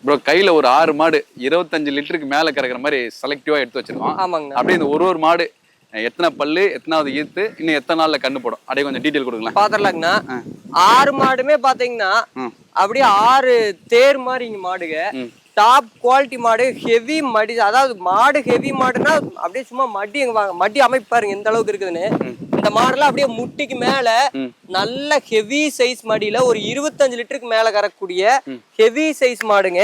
Bro கையில ஒரு 6 மாடு 25 லிட்டருக்கு மேல கறக்குற மாதிரி செலக்டிவா எடுத்து வச்சிருக்கோம். ஆமாங்க. அப்படியே இந்த ஒரு மாடு எத்தனை பல்லு, எத்தனாவது ஈத்து, இன்னும் எத்தனை நாள்ல கண்ணு போடும், அப்படியே கொஞ்சம் டீடைல் கொடுங்களேன். பாத்திரலாங்கண்ணா. 6 மாடுமே பாத்தீங்கன்னா அப்படியே 6 தேர் மாதிரி இங்க மாடுங்க. டாப் குவாலிட்டி மாடு, ஹெவி மடி. அதாவது மாடு ஹெவி மாடுனா அப்படியே சும்மா மடி அமைப்பு பாருங்க எந்த அளவுக்கு இருக்குதுன்னு. இந்த மாடெல்லாம் அப்படியே முட்டிக்கு மேல நல்ல ஹெவி சைஸ் மடியில ஒரு 25 லிட்டருக்கு மேல கறக்கூடிய ஹெவி சைஸ் மாடுங்க.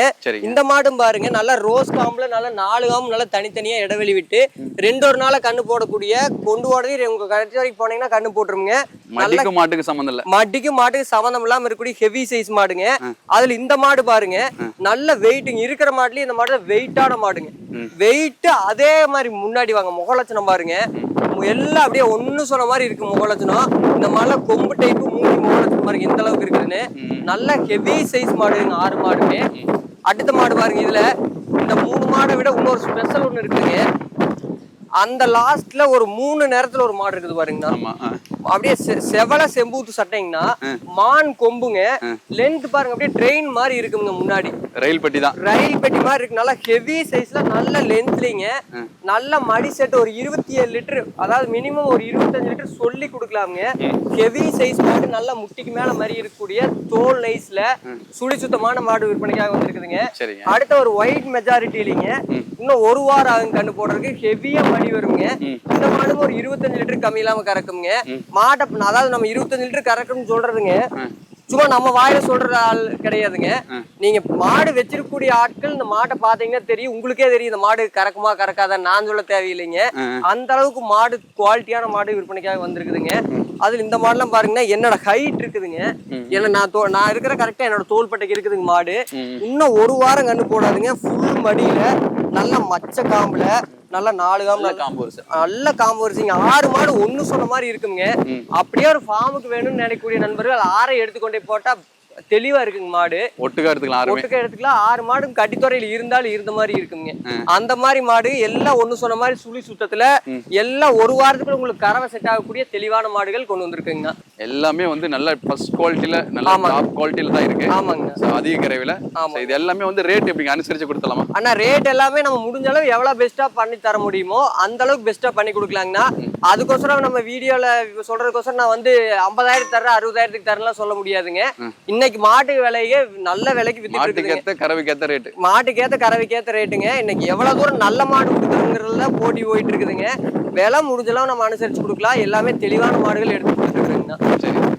இந்த மாடும் பாருங்க நல்ல ரோஸ் காம்புல நல்ல 4 காம்பு நல்லா தனித்தனியா இடைவெளி விட்டு 2 நாள கண்ணு போடக்கூடிய, கொண்டு ஓடவே உங்க கடைசி வரைக்கும் போனீங்கன்னா கண்ணு போட்டுருங்க. மடிக்கும் மாட்டுக்கு சம்பந்தம் இல்ல, மடிக்கும் மாட்டுக்கு சம்பந்தம் இல்லாம இருக்கக்கூடிய ஹெவி சைஸ் மாடுங்க. அதுல இந்த மாடு பாருங்க நல்ல வெயிட்டுங்க. இருக்கிற மாடுலயும் இந்த மாடு வெயிட்டான மாடுங்க. வெயிட் அதே மாதிரி முன்னாடி வாங்க முகலட்சணம் பாருங்க, எல்லாம் அப்படியே ஒண்ணு சொன்ன மாதிரி இருக்கு முகலட்சணம். இந்த மாடுல கொம்பு டைப்பு மூணு முகலட்சணம் பாருங்க எந்த அளவுக்கு இருக்குதுன்னு. நல்ல ஹெவி சைஸ் மாடுங்க 6 மாடுமே. அடுத்த மாடு பாருங்க, இதுல இந்த 3 மாடை விட இன்னொரு ஸ்பெஷல் ஒண்ணு இருக்குங்க. அந்த லாஸ்ட்ல ஒரு 3 நேரத்துல ஒரு மாடு இருக்குது பாருங்கண்ணா. அப்படியே செவல செம்பூத்து சட்டைங்கண்ணா, மான் கொம்புங்க. லென்த் பாருங்க அப்படியே ட்ரெயின் மாதிரி இருக்குங்க. முன்னாடி ரயில் பெட்டி தான், ரயில் பெட்டி மாதிரி இருக்கு. நல்லா ஹெவி சைஸ்ல நல்ல லென்த்லிங்க. நல்ல மடி செட் ஒரு 27 லிட்டர், அதாவது மினிமம் ஒரு 25 லிட்டர் சொல்லி கொடுக்கலாமுங்க. ஹெவி சைஸ் மாடு, நல்ல முட்டிக்கு மேல மாதிரி இருக்கக்கூடிய தோல் நைஸ்ல சுழி சுத்தமான மாடு விற்பனைக்காக வந்திருக்குதுங்க. அடுத்த ஒரு ஒயிட் மெஜாரிட்டி இல்லைங்க, இன்னும் 1 வாரம் ஆகும் கண்ணு போடுறதுக்கு. ஹெவியா மடி வருங்க. இந்த மாடு ஒரு 25 லிட்டர் கம்மி இல்லாம கறக்குங்க மாட்டை. அதாவது நம்ம 25 லிட்டர் கறக்கும்னு சொல்றதுங்க சும்மா நம்ம வாயில சொல்ற ஆள் கிடையாதுங்க. நீங்க மாடு வச்சிருக்கக்கூடிய ஆட்கள் இந்த மாட்டை பாத்தீங்கன்னா தெரியும், உங்களுக்கே தெரியும் இந்த மாடு கறக்குமா கறக்காத நான் சொல்ல தேவையில்லைங்க. அந்த அளவுக்கு மாடு குவாலிட்டியான மாடு விற்பனைக்காக வந்திருக்குதுங்க. அதுல இந்த மாடுலாம் பாருங்கன்னா என்னோட ஹைட் இருக்குதுங்க. ஏன்னா நான் இருக்கிற கரெக்டா என்னோட தோள்பட்டைக்கு இருக்குதுங்க மாடு. இன்னும் 1 வாரம் கண்ணு போடாதுங்க. ஃபுல் மடியில நல்ல மச்ச காம்புல நல்ல 4 காம்பு நல்ல காம்பு வரிசைங்க. 6 மாடு ஒண்ணு சொன்ன மாதிரி இருக்குங்க. அப்படியே ஒரு ஃபார்முக்கு வேணும்னு நினைக்கக்கூடிய நண்பர்கள் 6 எடுத்துக்கொண்டே போட்டா தெளிவா இருக்குங்க. மாடு ஒட்டுக்கா எடுத்துக்கலாம். 6 மாடு கட்டித்துறையில இருந்தாலும் இருந்த மாதிரி இருக்குங்க. அந்த மாதிரி மாடு எல்லாம் ஒண்ணு சொன்ன மாதிரி சுழி சுத்தத்துல எல்லாம் 1 வாரத்துக்குள்ள உங்களுக்கு கறவை செட் ஆகக்கூடிய தெளிவான மாடுகள் கொண்டு வந்திருக்குங்க. எல்லாமே வந்து நல்ல ஃபர்ஸ்ட் குவாலிட்டில நல்ல டாப் குவாலிட்டில தான் இருக்கு. ஆமாங்க. அதிக கறவையில. இது எல்லாமே வந்து ரேட் எப்படிங்க அனுசரிச்சு கொடுத்தலாமா? ஆனா ரேட் எல்லாமே நம்ம முடிஞ்ச அளவு எவ்வளவு பெஸ்டா பண்ணி தர முடியுமோ அந்த அளவுக்கு பெஸ்டா பண்ணி கொடுக்கலாங்கண்ணா. அதுக்கோசரம் நம்ம வீடியோல சொல்றதுக்கோசரம் நான் வந்து 50,000 தரேன் 60,000 தரேன்லாம் சொல்ல முடியாதுங்க. இன்னைக்கு மாட்டு விலையே நல்ல விலைக்கு வித்துட்டு இருக்குங்க. கறவைக்கேத்த ரேட், மாட்டுக்கேத்த கறவைக்கேத்த ரேட்டுங்க. இன்னைக்கு எவ்வளவு தூரம் நல்ல மாடு கொடுக்குறதுங்கிறதுல போட்டி போயிட்டு இருக்குதுங்க. விலை முடிஞ்சளவு நம்ம அனுசரிச்சு கொடுக்கலாம். எல்லாமே தெளிவான மாடுகள் எடுத்து